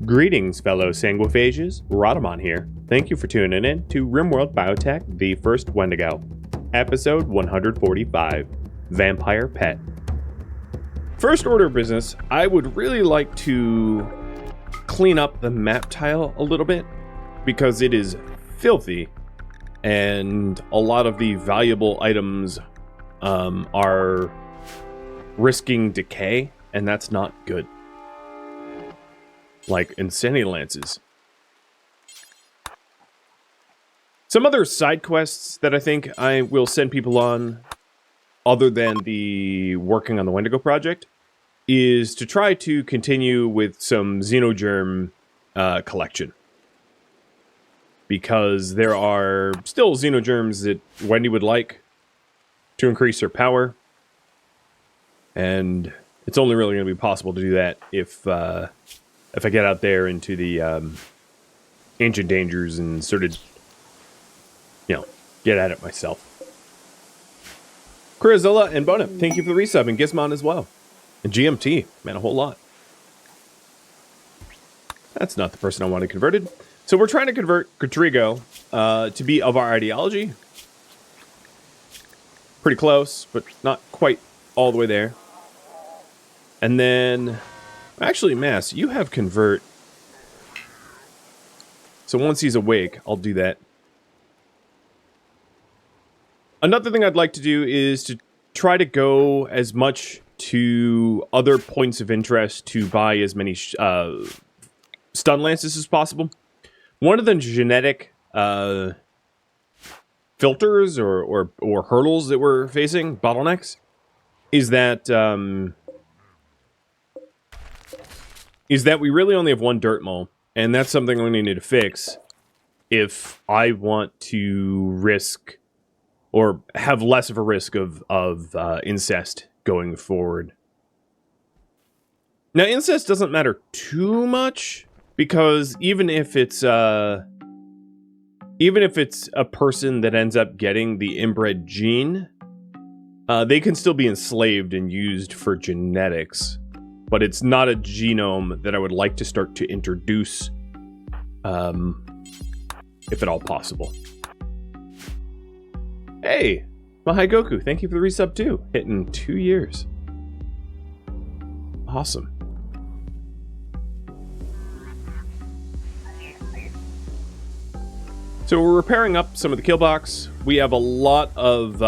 Greetings, fellow sanguiphages. Rhadamant here. Thank you for tuning in to RimWorld Biotech, the first Wendigo. Episode 145, Vampire Pet. First order of business, I would really like to clean up the map tile a little bit because it is filthy and a lot of the valuable items are risking decay, and that's not good. Like insanity lances. Some other side quests that I think I will send people on, other than the working on the Wendigo project, is to try to continue with some xenogerm collection. Because there are still xenogerms that Wendy would like to increase her power. And it's only really going to be possible to do that if I get out there into the ancient dangers and sort of, get at it myself. Crizilla and Bonap, thank you for the resub, and Gizmon as well. And GMT, man, a whole lot. That's not the person I wanted converted. So we're trying to convert Catrigo to be of our ideology. Pretty close, but not quite all the way there. And then, actually, Mass, you have convert. So once he's awake, I'll do that. Another thing I'd like to do is to try to go as much to other points of interest to buy as many stun lances as possible. One of the genetic filters or hurdles that we're facing, bottlenecks, is that we really only have one dirt mole, and that's something I'm going to need to fix if I want to risk or have less of a risk of incest going forward. Now, incest doesn't matter too much, because even if it's a person that ends up getting the inbred gene, they can still be enslaved and used for genetics. But it's not a genome that I would like to start to introduce, if at all possible. Hey, Mahai Goku, thank you for the resub too. Hitting 2 years. Awesome. So we're repairing up some of the kill box. We have a lot of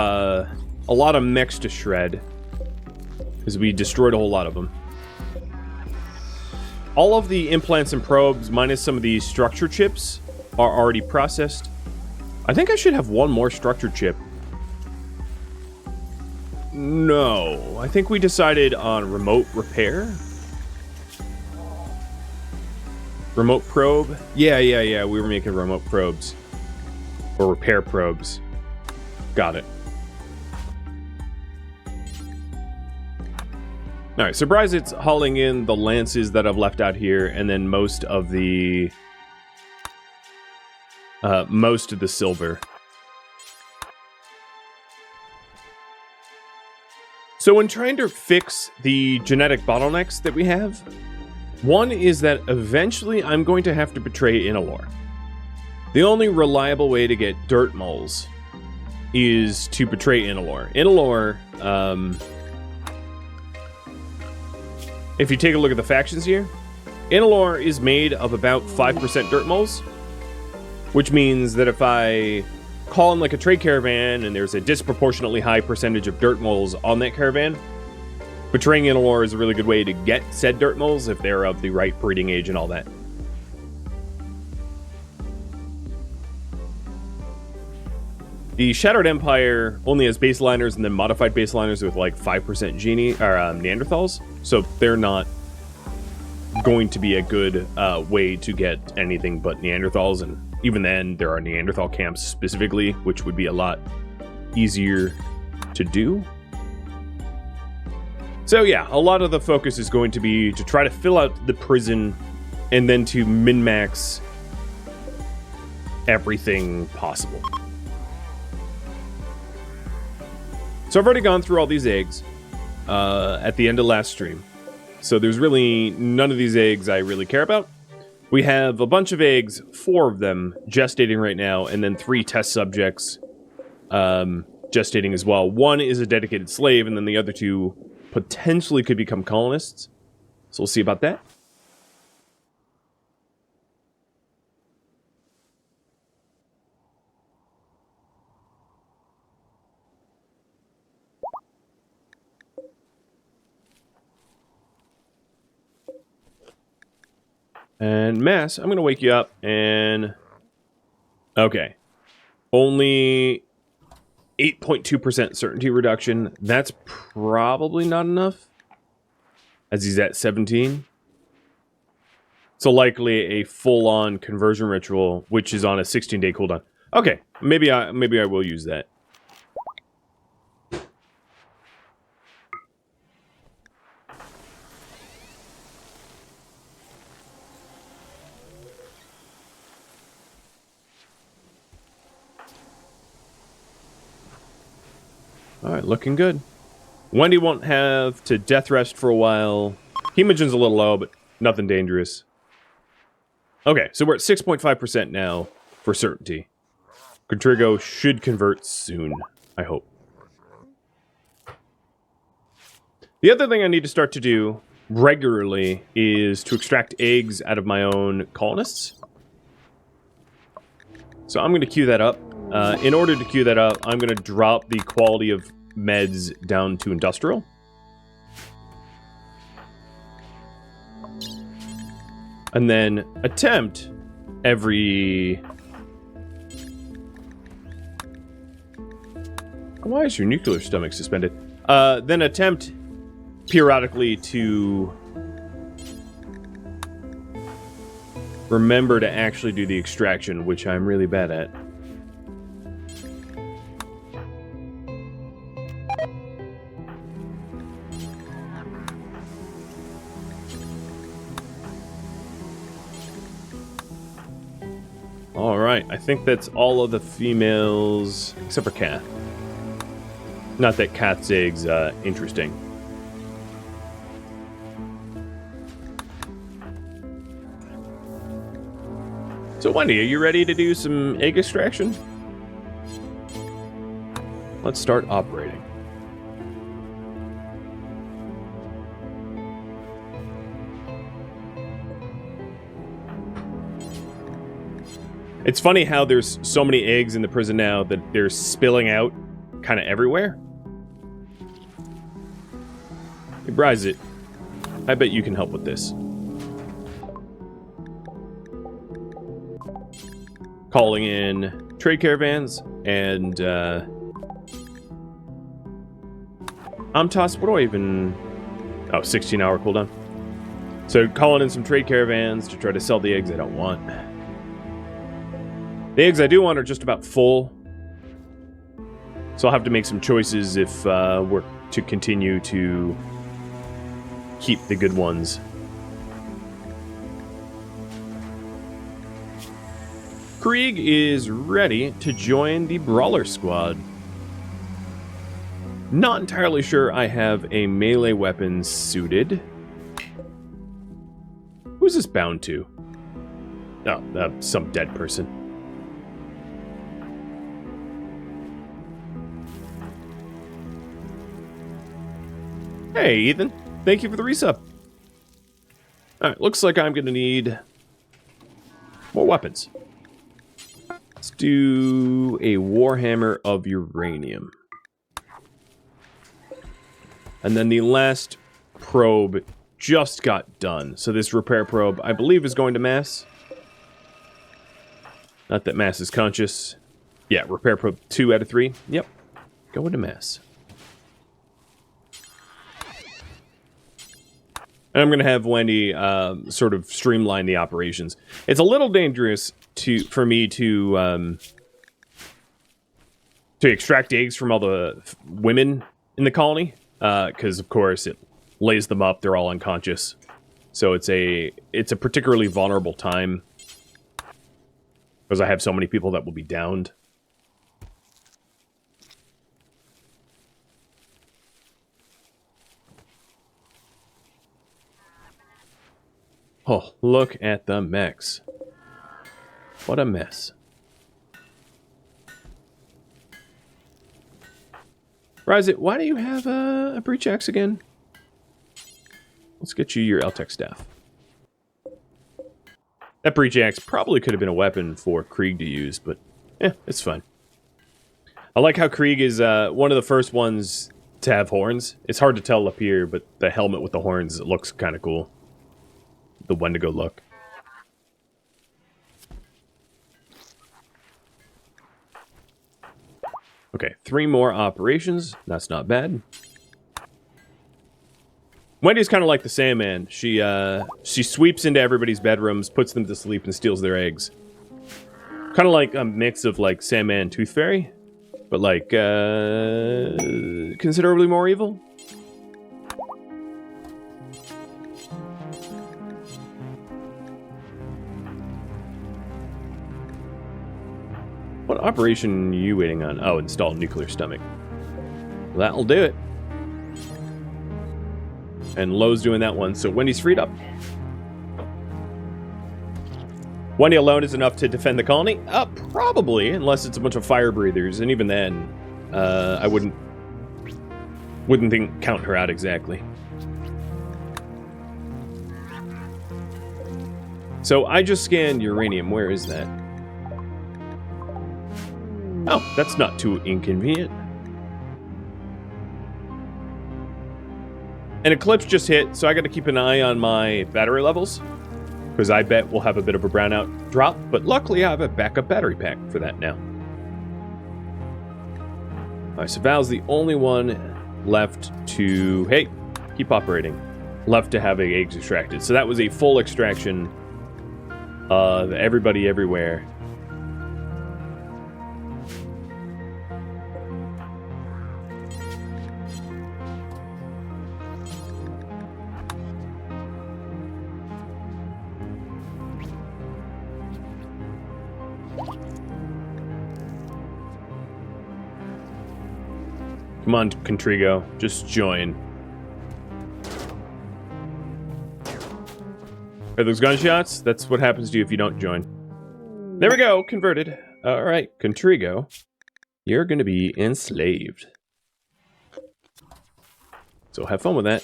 mechs to shred, because we destroyed a whole lot of them. All of the implants and probes, minus some of the structure chips, are already processed. I think I should have one more structure chip. No, I think we decided on remote repair. Remote probe? Yeah, we were making remote probes. Or repair probes. Got it. Alright, so Bryzit's hauling in the lances that I've left out here, and then most of the silver. So when trying to fix the genetic bottlenecks that we have, one is that eventually I'm going to have to betray Inalor. The only reliable way to get dirt moles is to betray Inalor. Inalor, if you take a look at the factions here, Inalor is made of about 5% dirt moles, which means that if I call in like a trade caravan and there's a disproportionately high percentage of dirt moles on that caravan, betraying Inalor is a really good way to get said dirt moles if they're of the right breeding age and all that. The Shattered Empire only has baseliners and then modified baseliners with like 5% Neanderthals, so they're not going to be a good way to get anything but Neanderthals, and even then there are Neanderthal camps specifically, which would be a lot easier to do. So yeah, a lot of the focus is going to be to try to fill out the prison and then to min-max everything possible. So I've already gone through all these eggs at the end of last stream. So there's really none of these eggs I really care about. We have a bunch of eggs, 4 of them gestating right now, and then 3 test subjects gestating as well. 1 is a dedicated slave, and then the other 2 potentially could become colonists. So we'll see about that. And Mass, I'm going to wake you up and... Okay. Only 8.2% certainty reduction. That's probably not enough. As he's at 17. So likely a full-on conversion ritual, which is on a 16-day cooldown. Okay, maybe I will use that. Alright, looking good. Wendy won't have to death rest for a while. Hemogen's a little low, but nothing dangerous. Okay, so we're at 6.5% now for certainty. Contrigo should convert soon, I hope. The other thing I need to start to do regularly is to extract eggs out of my own colonists. So I'm going to queue that up. In order to queue that up, I'm going to drop the quality of meds down to industrial. And then attempt every... Why is your nuclear stomach suspended? Then attempt periodically to remember to actually do the extraction, which I'm really bad at. Alright, I think that's all of the females, except for Kath. Not that Kath's eggs, interesting. So Wendy, are you ready to do some egg extraction? Let's start operating. It's funny how there's so many eggs in the prison now that they're spilling out kind of everywhere. Hey, Bryzit, I bet you can help with this. Calling in trade caravans and Amtos, what do I even... Oh, 16-hour cooldown. So calling in some trade caravans to try to sell the eggs I don't want. The eggs I do want are just about full. So I'll have to make some choices if we're to continue to keep the good ones. Krieg is ready to join the Brawler Squad. Not entirely sure I have a melee weapon suited. Who's this bound to? Oh, some dead person. Hey, Ethan. Thank you for the resub. Alright, looks like I'm gonna need more weapons. Let's do a Warhammer of Uranium. And then the last probe just got done. So this repair probe, I believe, is going to Mass. Not that Mass is conscious. Yeah, repair probe 2 out of 3. Yep, going to Mass. And I'm going to have Wendy sort of streamline the operations. It's a little dangerous for me to extract eggs from all the women in the colony, because of course it lays them up. They're all unconscious, so it's a particularly vulnerable time because I have so many people that will be downed. Oh, look at the mechs. What a mess. Ryzit, why do you have a breach axe again? Let's get you your L-Tech staff. That breach axe probably could have been a weapon for Krieg to use, but it's fine. I like how Krieg is one of the first ones to have horns. It's hard to tell up here, but the helmet with the horns, it looks kind of cool. The Wendigo look. Okay, 3 more operations. That's not bad. Wendy's kind of like the Sandman. She sweeps into everybody's bedrooms, puts them to sleep, and steals their eggs. Kind of like a mix of like Sandman and Tooth Fairy, but like considerably more evil. What operation are you waiting on? Oh, install nuclear stomach. Well, that'll do it. And Lowe's doing that one, so Wendy's freed up. Wendy alone is enough to defend the colony? Probably, unless it's a bunch of fire breathers, and even then, I wouldn't count her out exactly. So I just scanned uranium. Where is that? Oh, that's not too inconvenient. An eclipse just hit, so I got to keep an eye on my battery levels, because I bet we'll have a bit of a brownout drop, but luckily I have a backup battery pack for that now. Alright, so Val's the only one left to... Hey, keep operating. Left to have eggs extracted. So that was a full extraction of everybody everywhere. Come on, Contrigo, just join. Are those gunshots? That's what happens to you if you don't join. There we go, converted. Alright, Contrigo, you're gonna be enslaved. So have fun with that.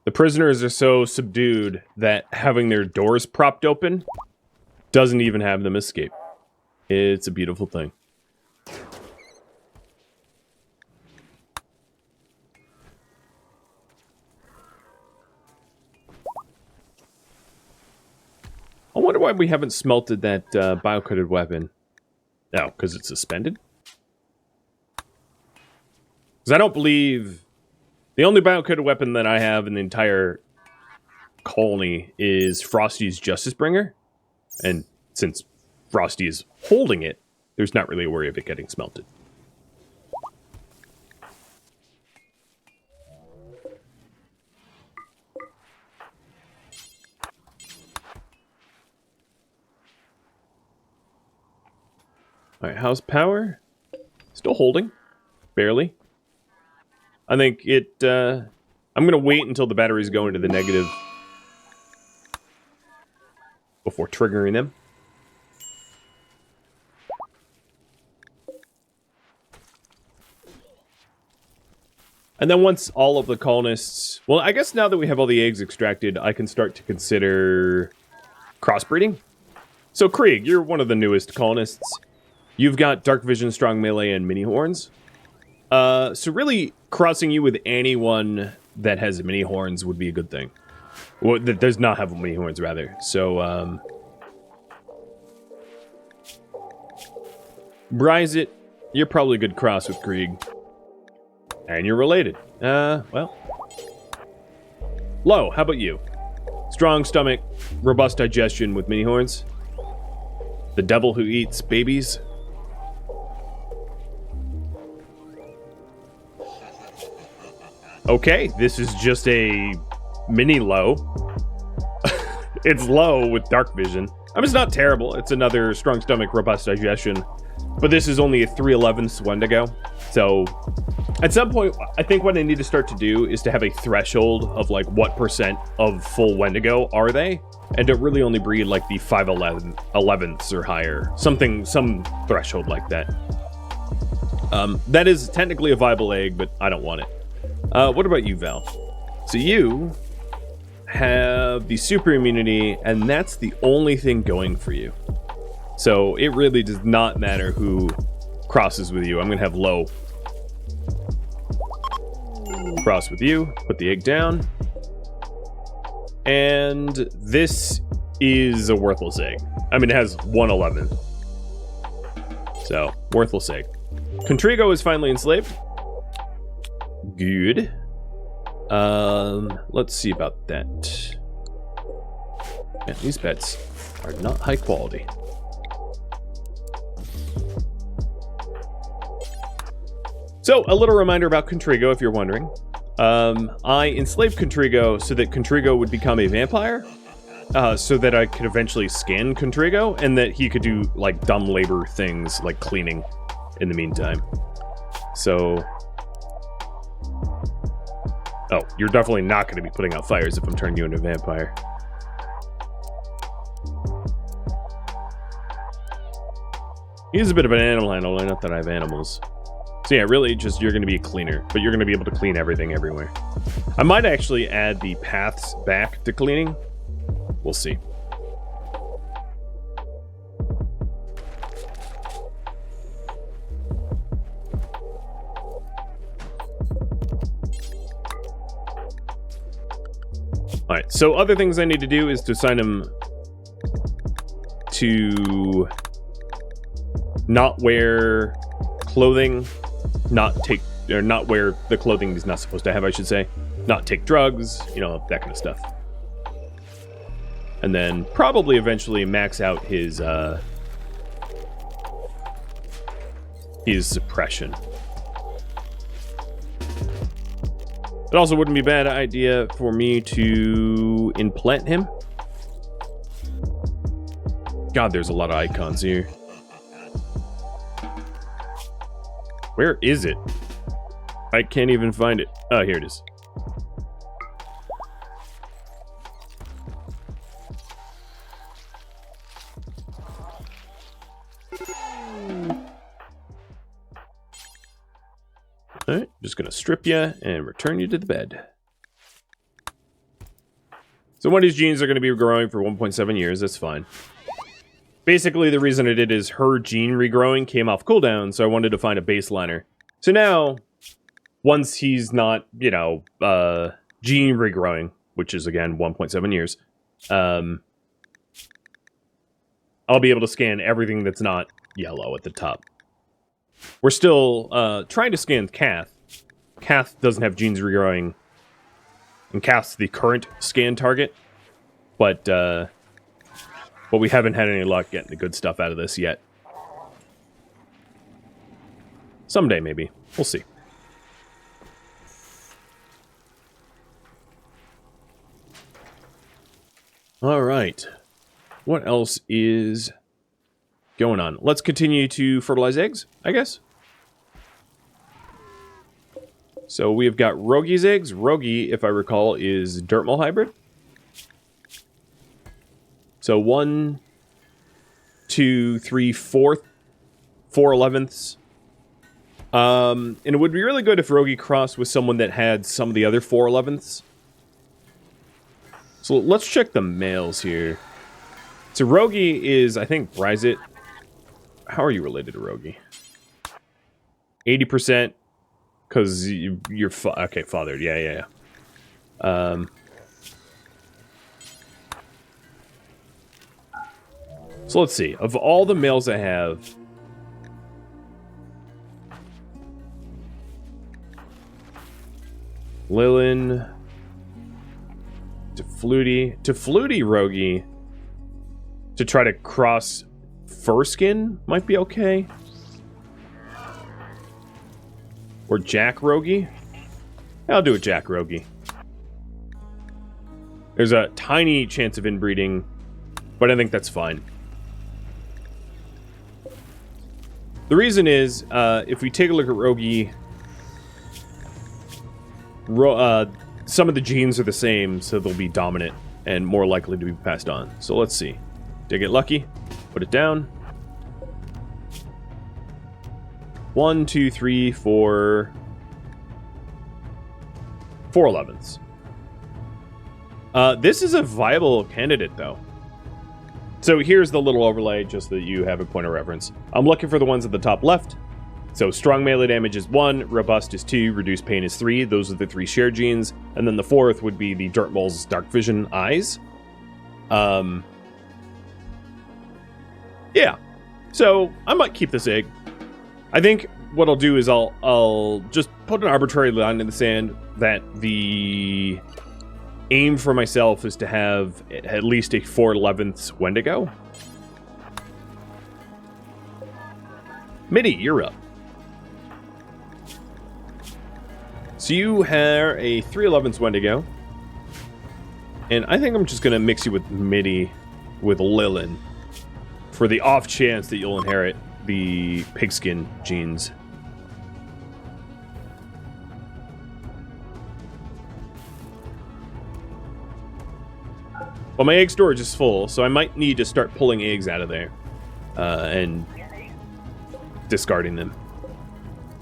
The prisoners are so subdued that having their doors propped open doesn't even have them escape. It's a beautiful thing. I wonder why we haven't smelted that bio-coated weapon. No, because it's suspended? Because I don't believe... The only bio-coated weapon that I have in the entire colony is Frosty's Justice Bringer. And since Frosty is holding it, there's not really a worry of it getting smelted. Alright, how's power? Still holding. Barely. I think it, I'm going to wait until the batteries go into the negative before triggering them. And then once all of the colonists... Well, I guess now that we have all the eggs extracted, I can start to consider crossbreeding. So, Krieg, you're one of the newest colonists. You've got dark vision, strong melee, and mini horns. So really, crossing you with anyone that has mini horns would be a good thing. Well, that does not have mini horns, rather. So, Bryzit, you're probably a good cross with Krieg. And you're related. Well. Lo, how about you? Strong stomach, robust digestion with mini horns. The devil who eats babies. Okay, this is just a mini low. It's low with dark vision. I mean, it's not terrible. It's another strong stomach, robust digestion. But this is only a 3/11 Wendigo. So at some point, I think what I need to start to do is to have a threshold of like what percent of full Wendigo are they, and to really only breed like the 5/11ths or higher, some threshold like that. That is technically a viable egg, but I don't want it. What about you, Val? So you have the super immunity, and that's the only thing going for you. So it really does not matter who crosses with you. I'm gonna have low. Cross with you, put the egg down. And this is a worthless egg. I mean, it has 1/11. So, worthless egg. Contrigo is finally enslaved. Good. Let's see about that. Man, these pets are not high quality. So, a little reminder about Contrigo, if you're wondering. I enslaved Contrigo so that Contrigo would become a vampire, so that I could eventually scan Contrigo, and that he could do, like, dumb labor things, like cleaning, in the meantime. So... Oh, you're definitely not going to be putting out fires if I'm turning you into a vampire. He's a bit of an animal handler, not that I have animals. So yeah, really just you're going to be a cleaner, but you're going to be able to clean everything everywhere. I might actually add the paths back to cleaning. We'll see. Alright, so other things I need to do is to assign him to not wear clothing, not wear the clothing he's not supposed to have, I should say. Not take drugs, you know, that kind of stuff. And then probably eventually max out his suppression. It also wouldn't be a bad idea for me to implant him. God, there's a lot of icons here. Where is it? I can't even find it. Oh, here it is. Alright, just gonna strip you and return you to the bed. So Wendy's genes are gonna be growing for 1.7 years, that's fine. Basically, the reason I did is her gene regrowing came off cooldown, so I wanted to find a baseliner. So now, once he's not, you know, gene regrowing, which is again 1.7 years, I'll be able to scan everything that's not yellow at the top. We're still trying to scan Kath. Kath doesn't have genes regrowing, and Kath's the current scan target, but we haven't had any luck getting the good stuff out of this yet. Someday, maybe. We'll see. All right. What else is going on? Let's continue to fertilize eggs, I guess. So we've got Rogi's eggs. Rogi, if I recall, is dirt mole hybrid. So 1, 2, 3, 4 4/11ths. And it would be really good if Rogi crossed with someone that had some of the other 4/11ths. So let's check the males here. So Rogi is, I think, Bryzit. How are you related to Rogi? 80%, because you're okay, fathered. Yeah. So let's see. Of all the males I have, Lilin, to Flutie Rogi, to try to cross Furskin might be okay. Or Jack Rogi. I'll do a Jack Rogi. There's a tiny chance of inbreeding, but I think that's fine. The reason is, if we take a look at Rogi, some of the genes are the same, so they'll be dominant and more likely to be passed on. So let's see. Did I get lucky? Put it down. 1, 2, 3, 4... 4 11s. This is a viable candidate, though. So here's the little overlay, just so that you have a point of reference. I'm looking for the ones at the top left. So strong melee damage is 1, robust is 2, reduced pain is 3. Those are the 3 shared genes. And then the 4th would be the Dirt Mole's dark vision eyes. Yeah. So I might keep this egg. I think what I'll do is I'll just put an arbitrary line in the sand that the aim for myself is to have at least a 4/11ths Wendigo. Mitty, you're up. So you have a 3/11ths Wendigo. And I think I'm just going to mix you with Mitty with Lilin for the off chance that you'll inherit the pigskin genes. Well, my egg storage is full, so I might need to start pulling eggs out of there and discarding them.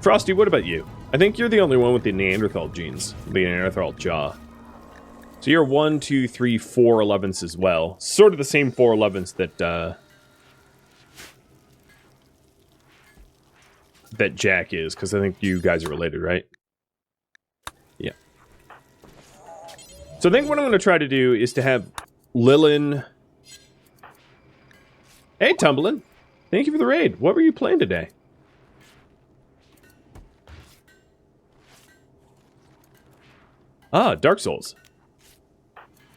Frosty, what about you? I think you're the only one with the Neanderthal genes, the Neanderthal jaw. So you're 1, 2, 3, 4 11ths as well. Sort of the same 4 11ths that Jack is, because I think you guys are related, right? Yeah. So I think what I'm going to try to do is to have Lilin... Hey, Tumblin. Thank you for the raid. What were you playing today? Ah, Dark Souls.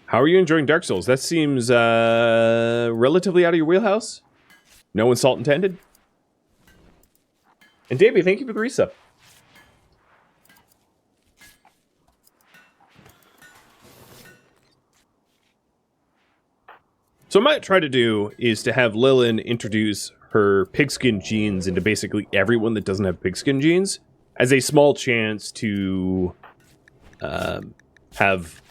How are you enjoying Dark Souls? That seems relatively out of your wheelhouse. No insult intended. And Davey, thank you for the resub. So what I might try to do is to have Lilin introduce her pigskin genes into basically everyone that doesn't have pigskin genes as a small chance to have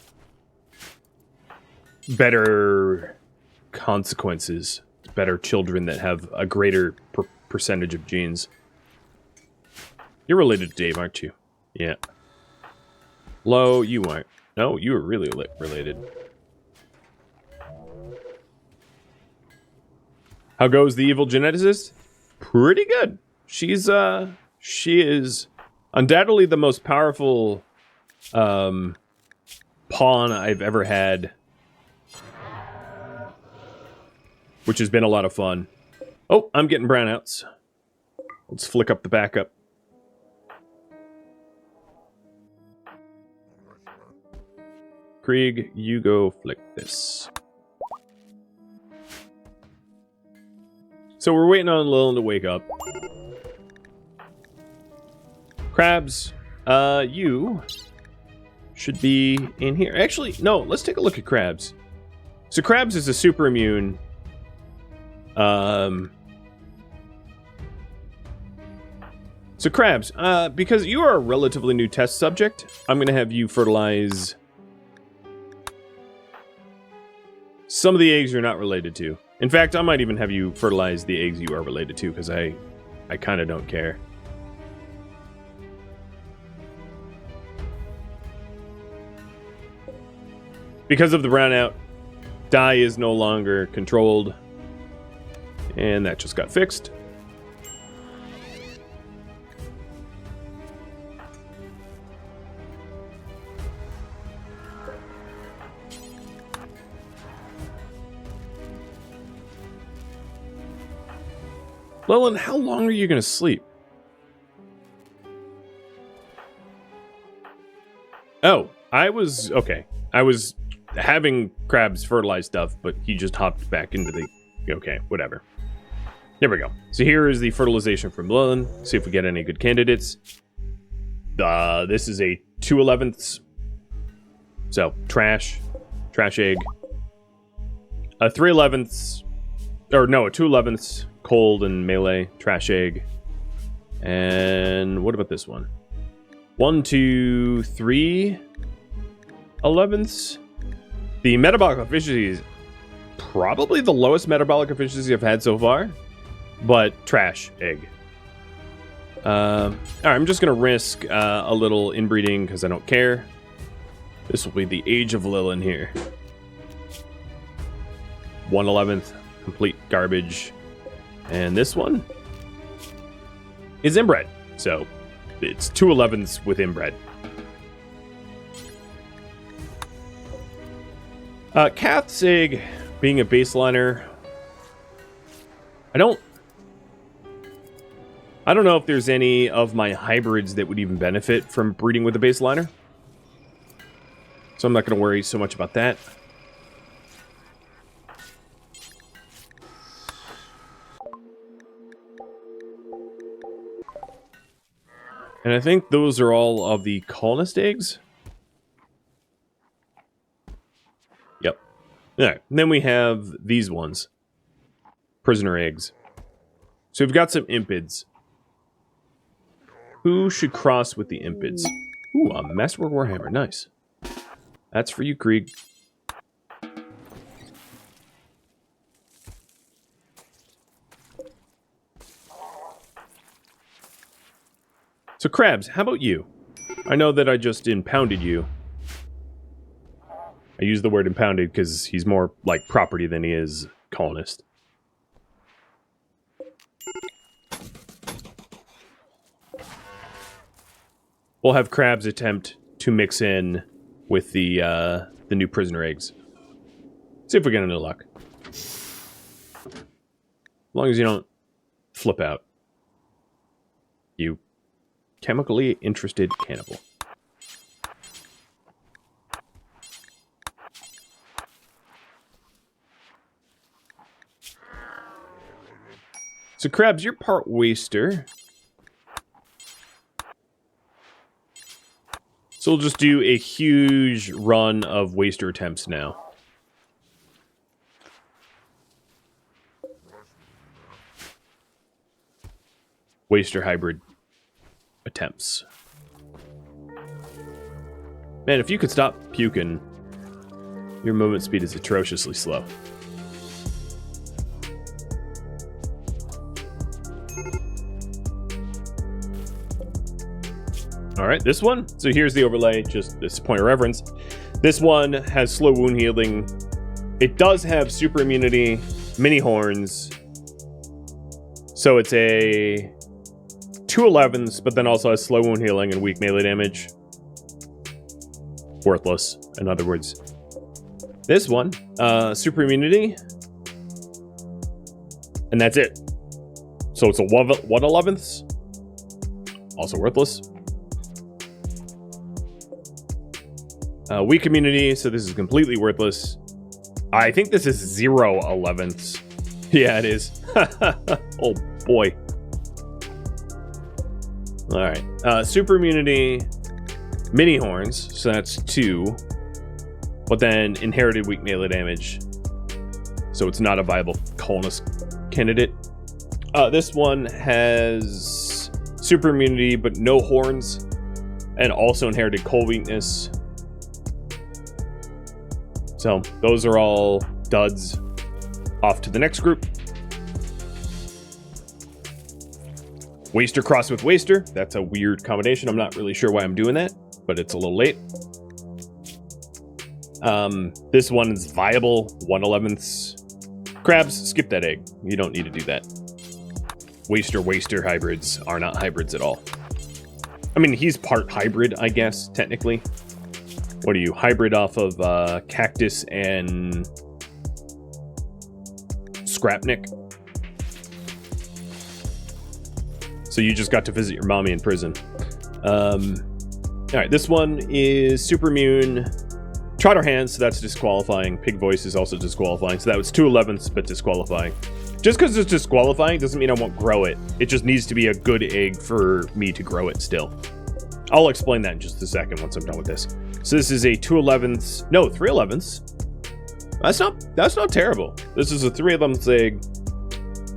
better consequences, better children that have a greater percentage of genes. You're related to Dave, aren't you? Yeah. Lo, you aren't. No, you are really related. How goes the evil geneticist? Pretty good. She is undoubtedly the most powerful pawn I've ever had, which has been a lot of fun. Oh, I'm getting brownouts. Let's flick up the backup. Krieg, you go flick this. So we're waiting on Lilin to wake up. Crabs, you should be in here. Actually, no, let's take a look at Crabs. So Crabs is a super immune. So Crabs, because you are a relatively new test subject, I'm going to have you fertilize some of the eggs you're not related to. In fact, I might even have you fertilize the eggs you are related to, because I kind of don't care. Because of the brownout, dye is no longer controlled. And that just got fixed. Lilin, how long are you going to sleep? Oh, okay. I was having Crabs fertilize stuff, but he just hopped back into the... Okay, whatever. There we go. So here is the fertilization from Lilin. See if we get any good candidates. This is a 2/11ths. So, trash egg. A 3/11ths, or no, a 2/11ths. Cold and melee, trash egg, And what about this one? 1, 2, 3 11ths. The metabolic efficiency is probably the lowest metabolic efficiency I've had so far, but trash egg. All right, I'm just gonna risk a little inbreeding because I don't care. This will be the Age of Lilin here. 1/11th, complete garbage, and this one is inbred, so it's 2/11ths with inbred. Kath's egg being a baseliner, I don't know if there's any of my hybrids that would even benefit from breeding with a baseliner, so I'm not going to worry so much about that. And I think those are all of the colonist eggs. Yep. Alright, and then we have these ones. Prisoner eggs. So we've got some impids. Who should cross with the impids? Ooh, a Masterwork Warhammer. Nice. That's for you, Krieg. So, Krabs, how about you? I know that I just impounded you. I use the word impounded because he's more like property than he is colonist. We'll have Krabs attempt to mix in with the new prisoner eggs. See if we get any luck. As long as you don't flip out. You chemically interested cannibal. So, Krabs, you're part waster. So we'll just do a huge run of waster attempts now. Waster hybrid attempts. Man, if you could stop puking, your movement speed is atrociously slow. Alright, this one. So here's the overlay, just this point of reference. This one has slow wound healing. It does have super immunity, mini horns. So it's a 2/11ths, but then also has slow wound healing and weak melee damage. Worthless, in other words. This one, super immunity. And that's it. So it's a 1/11ths. Also worthless. Weak immunity, so this is completely worthless. I think this is 0/11ths. Yeah, it is. Oh boy. Alright. Super immunity, mini horns, so that's 2. But then inherited weak melee damage. So it's not a viable colonist candidate. This one has super immunity, but no horns. And also inherited cold weakness. So, those are all duds. Off to the next group. Waster cross with Waster. That's a weird combination. I'm not really sure why I'm doing that, but it's a little late. This one is viable. 1/11ths. Krabs, skip that egg. You don't need to do that. Waster hybrids are not hybrids at all. I mean, he's part hybrid, I guess, technically. What are you, hybrid off of Cactus and Scrapnik? So you just got to visit your mommy in prison. Alright, this one is super immune. Trotter hands, so that's disqualifying. Pig voice is also disqualifying. So that was 2/11ths, but disqualifying. Just because it's disqualifying doesn't mean I won't grow it. It just needs to be a good egg for me to grow it still. I'll explain that in just a second once I'm done with this. So this is a 2/11ths, no, 3/11ths. That's not terrible. This is a 3/11ths egg.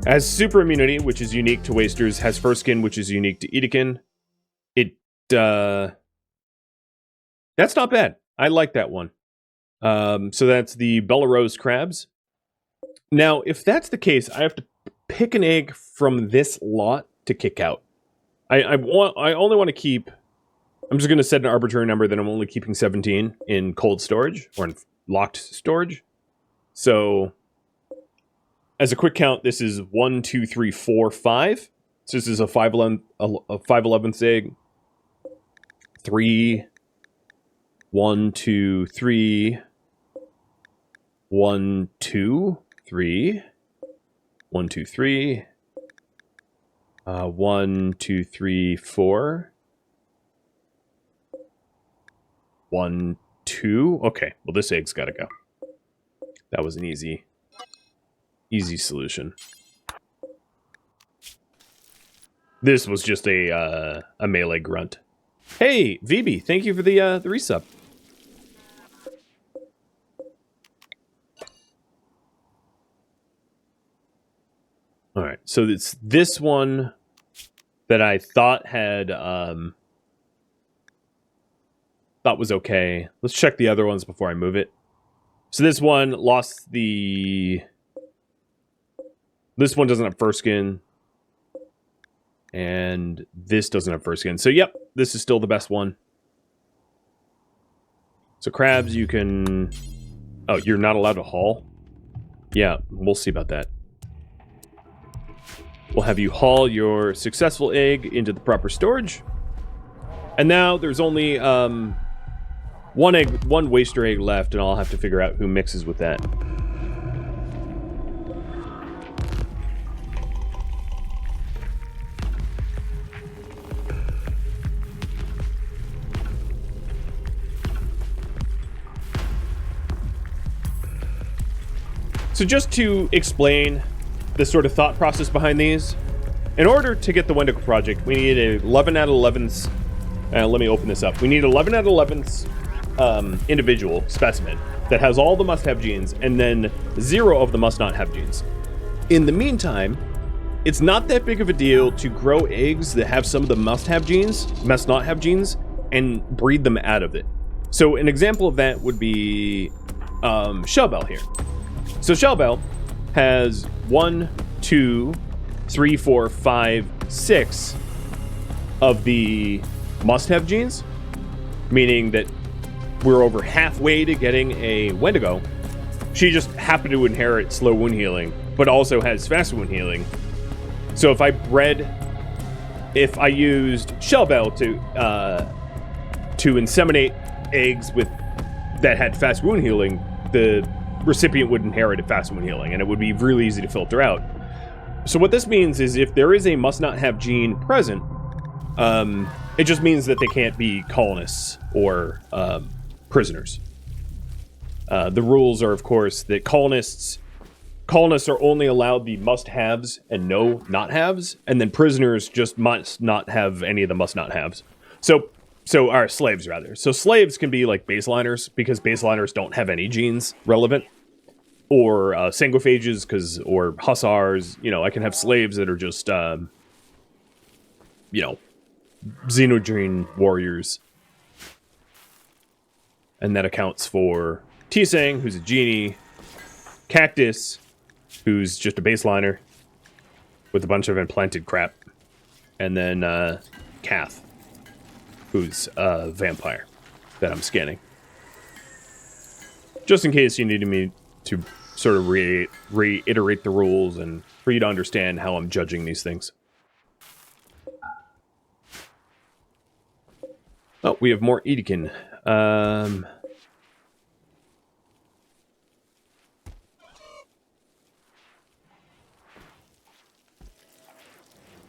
Has super immunity, which is unique to wasters. Has fur skin, which is unique to Edekin. That's not bad. I like that one. So that's the Belarose crabs. Now, if that's the case, I have to pick an egg from this lot to kick out. I only want to keep... I'm just going to set an arbitrary number that I'm only keeping 17 in cold storage, or in locked storage. So, as a quick count, this is 1, 2, 3, 4, 5. So this is a 5/11th egg. 3, 1, 2, 3, 1, 2, 3, 1, 2, 3, 1, 2, 3, 4, 1, 2. Okay, well this egg's got to go. That was an easy solution. This was just a melee grunt. Hey, VB, thank you for the resub. All right, so it's this one that I thought had thought was okay. Let's check the other ones before I move it. So this one lost the... This one doesn't have fur skin. And this doesn't have fur skin. So yep, this is still the best one. So crabs you can... Oh, you're not allowed to haul? Yeah, we'll see about that. We'll have you haul your successful egg into the proper storage. And now there's only one waster egg left, and I'll have to figure out who mixes with that. So just to explain the sort of thought process behind these, in order to get the Wendigo project, we need a 11 out of 11s. Let me open this up. We need 11 out of 11s individual specimen that has all the must-have genes, and then 0 of the must-not-have genes. In the meantime, it's not that big of a deal to grow eggs that have some of the must-have genes, must-not-have genes, and breed them out of it. So an example of that would be Shellbell here. So Shellbell has 1, 2, 3, 4, 5, 6 of the must-have genes, meaning that we're over halfway to getting a Wendigo. She just happened to inherit slow wound healing, but also has fast wound healing. So if I used Shellbell to inseminate eggs that had fast wound healing, the recipient would inherit a fast wound healing, and it would be really easy to filter out. So what this means is if there is a must-not-have gene present, it just means that they can't be colonists or prisoners. The rules are, of course, that colonists are only allowed the must-haves and no not-haves, and then prisoners just must not have any of the must-not-haves. So our slaves, rather. So slaves can be like baseliners, because baseliners don't have any genes relevant. Or sanguiphages, or hussars. You know, I can have slaves that are just, xenogerm warriors. And that accounts for Tsang, who's a genie, Cactus, who's just a baseliner with a bunch of implanted crap, and then Kath, who's a vampire that I'm scanning. Just in case you needed me to sort of reiterate the rules and for you to understand how I'm judging these things. Oh, we have more Edekin.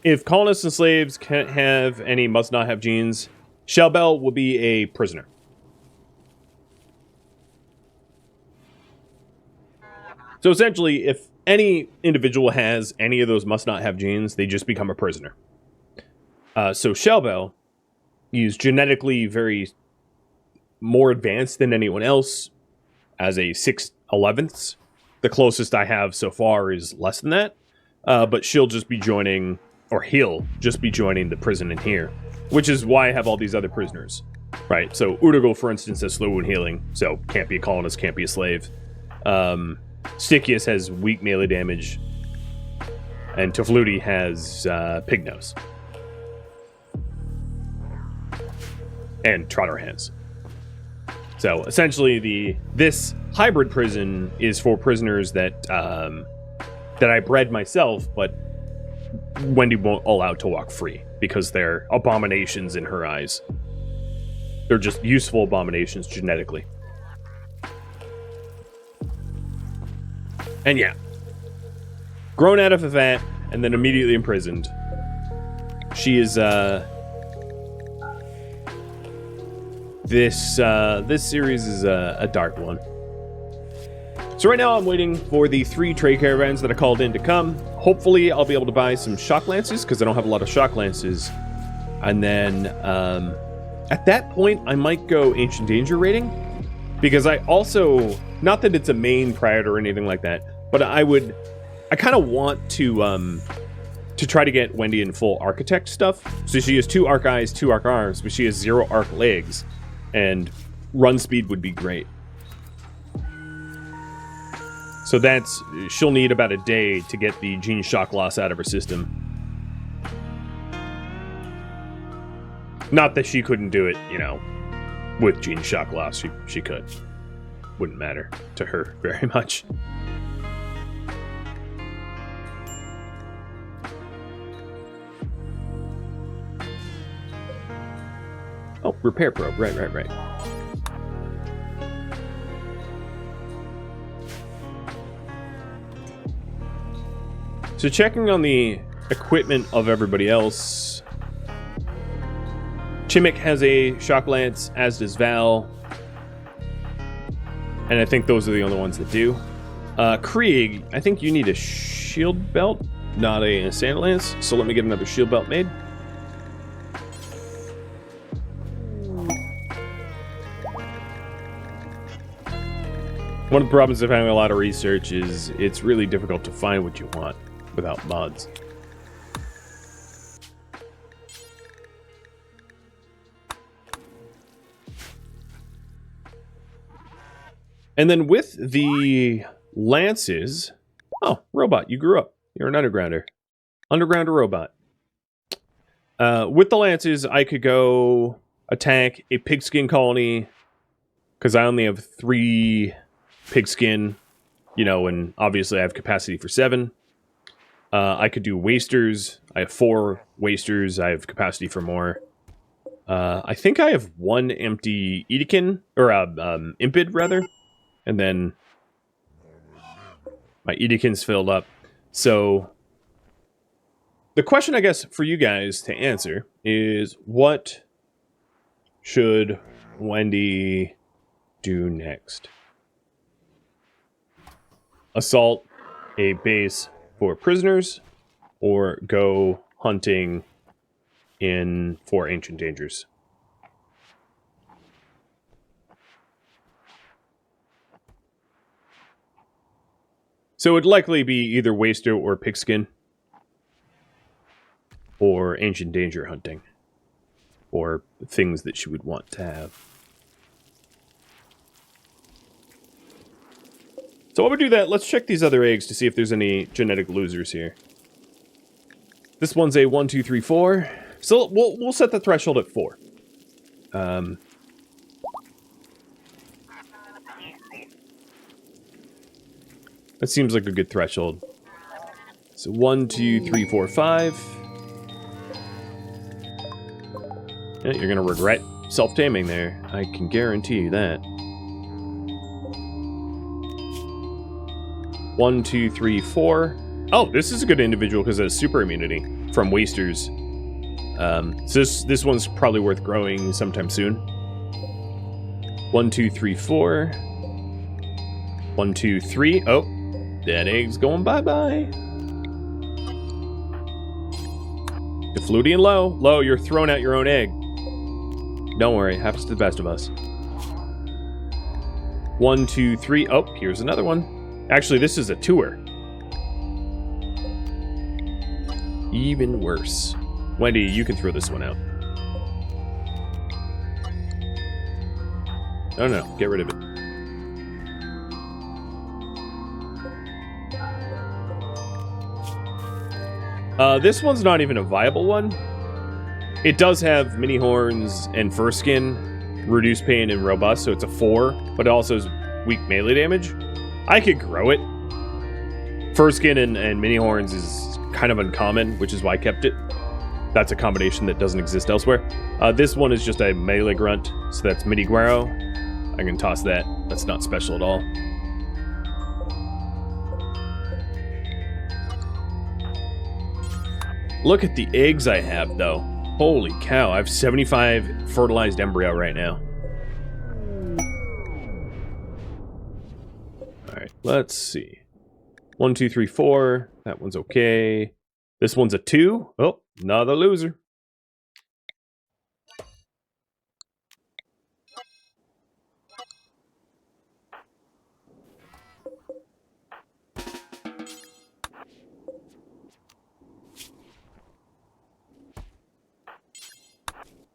If colonists and slaves can't have any must-not-have genes, Shellbell will be a prisoner. So essentially, if any individual has any of those must-not-have genes, they just become a prisoner. So Shellbell is genetically very more advanced than anyone else as a 6/11ths. The closest I have so far is less than that. But she'll just be joining, or he'll just be joining the prison in here, which is why I have all these other prisoners, right? So Wendigo, for instance, has slow wound healing, so can't be a colonist, can't be a slave. Stychius has weak melee damage, and Tofluti has pig nose. And trotter hands. So essentially, this hybrid prison is for prisoners that I bred myself, but Wendy won't allow to walk free because they're abominations in her eyes. They're just useful abominations genetically. And yeah, grown out of a vat and then immediately imprisoned. She is This series is a dark one. So right now I'm waiting for the 3 trade caravans that I called in to come. Hopefully I'll be able to buy some shock lances because I don't have a lot of shock lances. And then at that point I might go Ancient Danger raiding, because I also, not that it's a main priority or anything like that, but I kind of want to try to get Wendy in full architect stuff. So she has 2 arc eyes, 2 arc arms, but she has 0 arc legs. And run speed would be great. So she'll need about a day to get the gene shock loss out of her system. Not that she couldn't do it, with gene shock loss. She could. Wouldn't matter to her very much. Oh, repair probe. Right. So checking on the equipment of everybody else. Chimik has a shock lance, as does Val. And I think those are the only ones that do. Krieg, I think you need a shield belt, not a sand lance. So let me get another shield belt made. One of the problems of having a lot of research is it's really difficult to find what you want without mods. And then with the lances... Oh, robot, you grew up. You're an undergrounder. Undergrounder robot. With the lances, I could go attack a pigskin colony, because I only have 3... pigskin, and obviously I have capacity for 7. I could do wasters. I have 4 wasters. I have capacity for more. I think I have 1 empty Edekin, or Impid rather, and then my Edekin's filled up. So the question, I guess, for you guys to answer is, what should Wendy do next? Assault a base for prisoners, or go hunting for Ancient Dangers? So it would likely be either Waster or Pigskin, or Ancient Danger hunting, or things that she would want to have. So while we do that, let's check these other eggs to see if there's any genetic losers here. This one's a 1, 2, 3, 4. So we'll set the threshold at 4. That seems like a good threshold. So 1, 2, 3, 4, 5. Yeah, you're gonna regret self-taming there. I can guarantee you that. 1, 2, 3, 4. Oh, this is a good individual because it has super immunity from wasters. So this one's probably worth growing sometime soon. 1, 2, 3, 4. 1, 2, 3. Oh, that egg's going bye-bye. Defluti and low. Low, you're throwing out your own egg. Don't worry, happens to the best of us. 1, 2, 3. Oh, here's another one. Actually, this is a tour. even worse. Wendy, you can throw this one out. No, no, get rid of it. This one's not even a viable one. It does have mini horns and fur skin, reduced pain and robust, so it's a 4, but it also has weak melee damage. I could grow it. Fur skin and mini horns is kind of uncommon, which is why I kept it. That's a combination that doesn't exist elsewhere. This one is just a melee grunt, so that's mini guero. I can toss that. That's not special at all. Look at the eggs I have, though. Holy cow, I have 75 fertilized embryo right now. Alright, let's see. 1, 2, 3, 4. That one's okay. This one's a 2. Oh, another loser.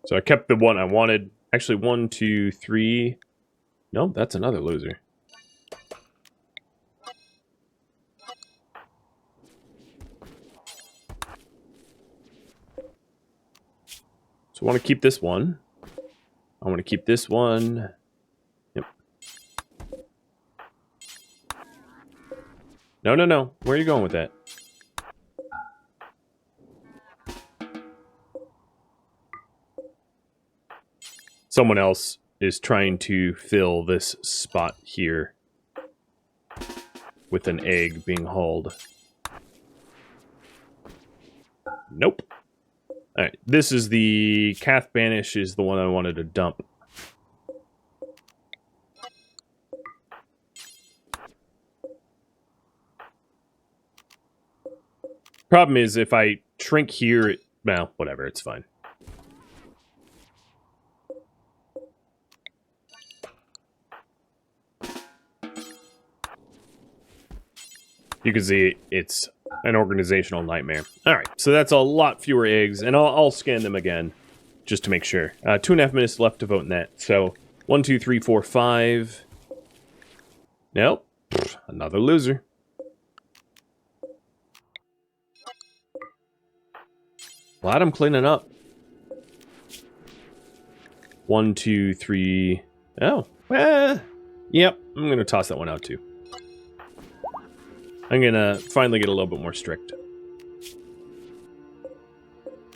So I kept the one I wanted. Actually, 1, 2, 3. No, that's another loser. So I want to keep this one. I want to keep this one. Yep. No, no, no. Where are you going with that? Someone else is trying to fill this spot here with an egg being hauled. Nope. Alright, this is the Cath Banish is the one I wanted to dump. Problem is, if I shrink here, well, whatever, it's fine. You can see it's an organizational nightmare. Alright, so that's a lot fewer eggs, and I'll scan them again, just to make sure. 2.5 minutes left to vote in that. So, 1, 2, 3, 4, 5. Nope. Another loser. Glad I'm cleaning up. 1, 2, 3. Oh. Yep, I'm going to toss that one out too. I'm gonna finally get a little bit more strict.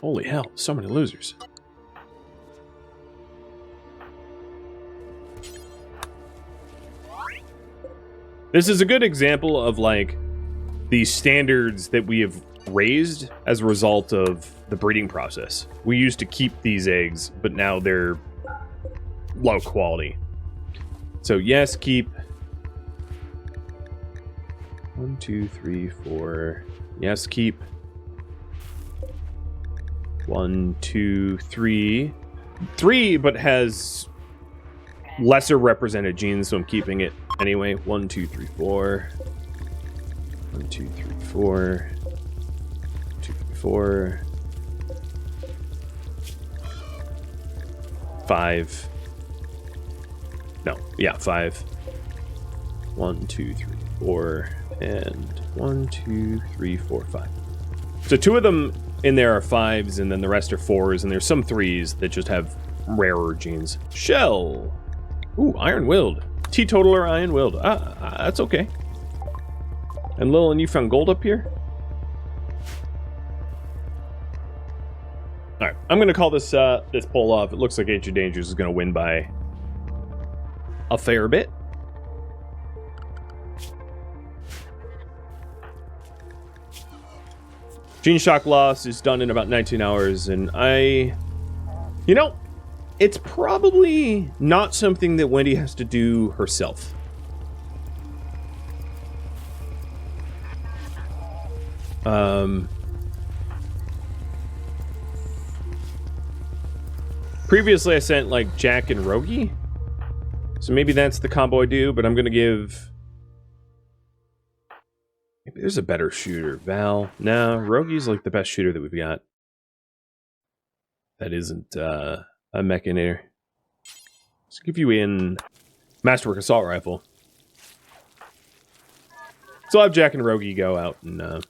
Holy hell, so many losers. This is a good example of, like, the standards that we have raised as a result of the breeding process. We used to keep these eggs, but now they're low quality. So yes, keep. 1, 2, 3, 4. Yes, keep. 1, 2, 3. 3, but has lesser represented genes, so I'm keeping it anyway. 1, 2, 3, 4. 1, 2, 3, 4. 2, 3, 4. 5. No, yeah, 5. 1, 2, 3, 4. And 1, 2, 3, 4, 5. So 2 of them in there are 5s, and then the rest are 4s, and there's some 3s that just have rarer genes. Shell. Ooh, iron-willed. Teetotaler iron-willed. That's okay. And Lillian, you found gold up here? Alright, I'm going to call this this poll off. It looks like Ancient Dangers is going to win by a fair bit. Gene shock loss is done in about 19 hours, and you know, it's probably not something that Wendy has to do herself. Previously I sent, like, Jack and Rogie, so maybe that's the combo I do, but I'm gonna give Maybe there's a better shooter. Val. No, Rogi's like the best shooter that we've got. That isn't a mechanitor. Let's give you in Masterwork Assault Rifle. So I'll have Jack and Rogi go out and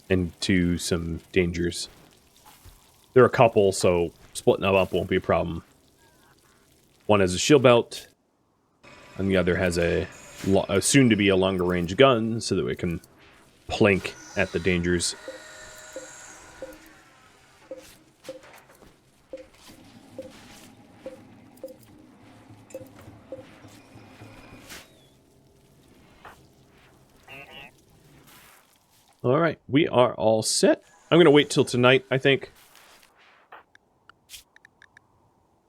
into some dangers. There are a couple, so splitting them up won't be a problem. One has a shield belt, and the other has a soon-to-be a longer-range gun, so that we can plink at the dangers. Alright, we are all set. I'm going to wait till tonight, I think.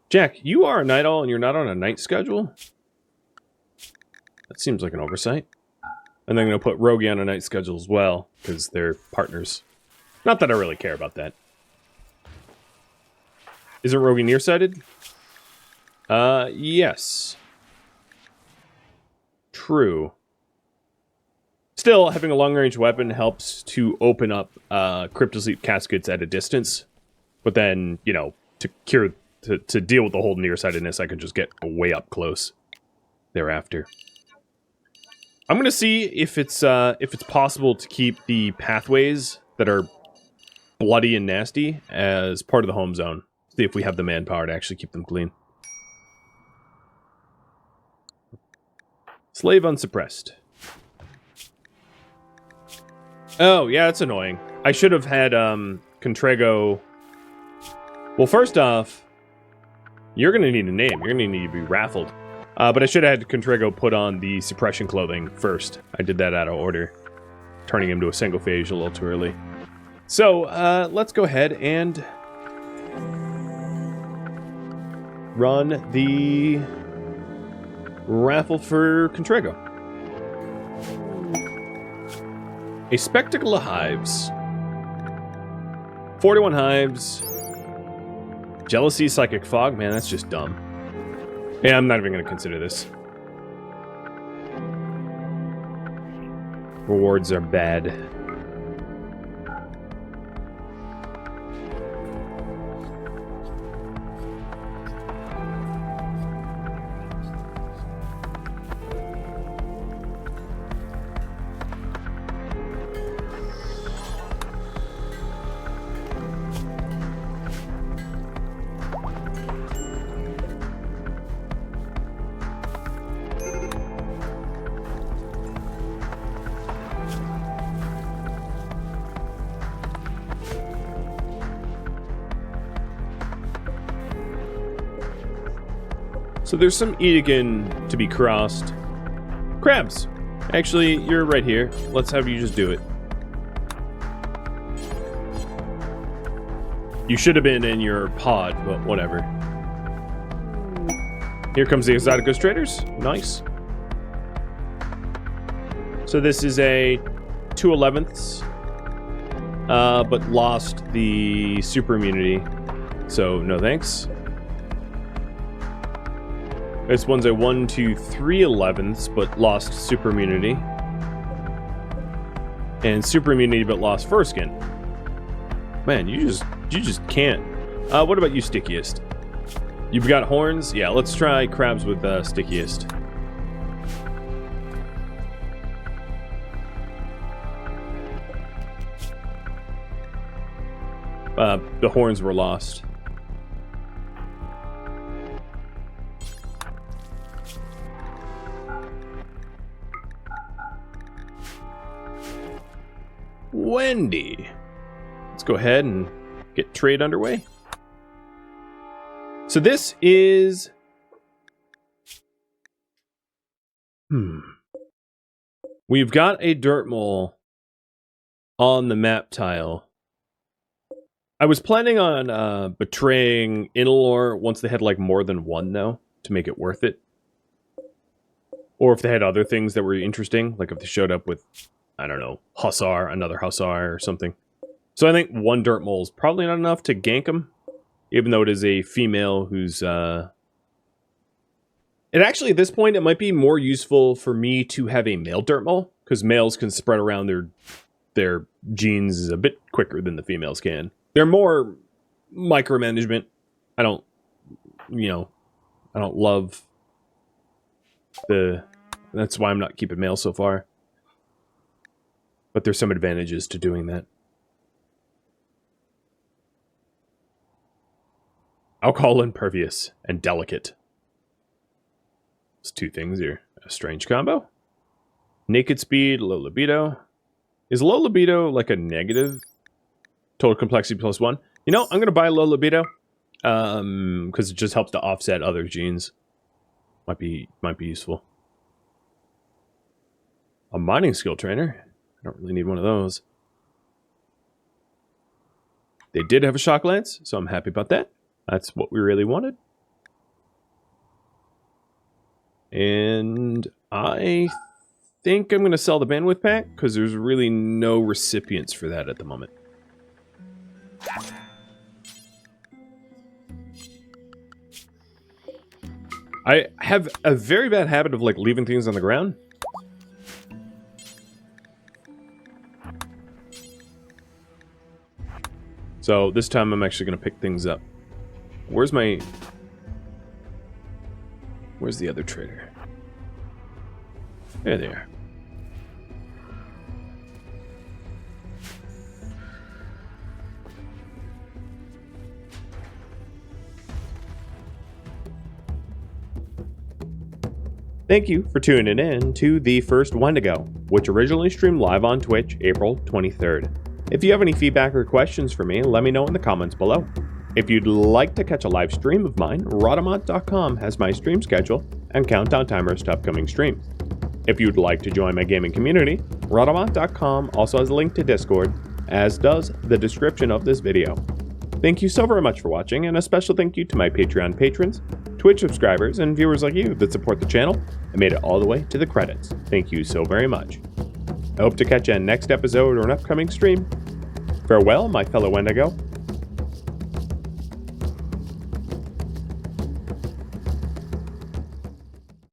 Jack, you are a night owl and you're not on a night schedule? That seems like an oversight. And then I'm going to put Rogi on a night schedule as well, because they're partners. Not that I really care about that. Isn't Rogi nearsighted? Yes. True. Still, having a long-range weapon helps to open up cryptosleep caskets at a distance. But then, you know, to deal with the whole nearsightedness, I can just get way up close thereafter. I'm gonna see if it's possible to keep the pathways that are bloody and nasty as part of the home zone. See if we have the manpower to actually keep them clean. Slave unsuppressed. Oh, yeah, that's annoying. I should have had, Contrago... Well, first off, you're gonna need a name. You're gonna need to be raffled. But I should have had Contrago put on the suppression clothing first. I did that out of order. Turning him to a single phage a little too early. So, let's go ahead and... run the... raffle for Contrago. A spectacle of hives. 41 hives. Jealousy, psychic fog. Man, that's just dumb. Yeah, I'm not even going to consider this. Rewards are bad. So there's some Edegan to be crossed. Crabs! Actually, you're right here. Let's have you just do it. You should have been in your pod, but whatever. Here comes the Exoticos traders. Nice. So this is a 2/11ths, but lost the super immunity. So no thanks. This one's a 1, 2, 3/11ths, but lost super immunity. And super immunity, but lost foreskin. Man, you just can't. What about you, stickiest? You've got horns? Yeah, let's try crabs with stickiest. The horns were lost. Wendy. Let's go ahead and get trade underway. So this is... We've got a dirt mole on the map tile. I was planning on betraying Inalor once they had like more than one, though, to make it worth it. Or if they had other things that were interesting, like if they showed up with, I don't know, Hussar, another Hussar or something. So I think one dirt mole is probably not enough to gank him, even though it is a female who's And actually, at this point, it might be more useful for me to have a male dirt mole, because males can spread around their genes a bit quicker than the females can. They're more micromanagement. I don't love that's why I'm not keeping male so far. But there's some advantages to doing that. Alcohol impervious and delicate. Those two things are a strange combo. Naked speed, low libido. Is low libido like a negative? Total complexity +1. You know, I'm going to buy low libido. Because it just helps to offset other genes. Might be useful. A mining skill trainer. I don't really need one of those. They did have a shock lance, so I'm happy about that. That's what we really wanted. And I think I'm going to sell the bandwidth pack, because there's really no recipients for that at the moment. I have a very bad habit of, like, leaving things on the ground. So this time I'm actually going to pick things up. Where's the other trader? There they are. Thank you for tuning in to the first Wendigo, which originally streamed live on Twitch April 23rd. If you have any feedback or questions for me, let me know in the comments below. If you'd like to catch a live stream of mine, Rhadamant.com has my stream schedule and countdown timers to upcoming streams. If you'd like to join my gaming community, Rhadamant.com also has a link to Discord, as does the description of this video. Thank you so very much for watching, and a special thank you to my Patreon patrons, Twitch subscribers, and viewers like you that support the channel and made it all the way to the credits. Thank you so very much. I hope to catch you in next episode or an upcoming stream. Farewell, my fellow Wendigo,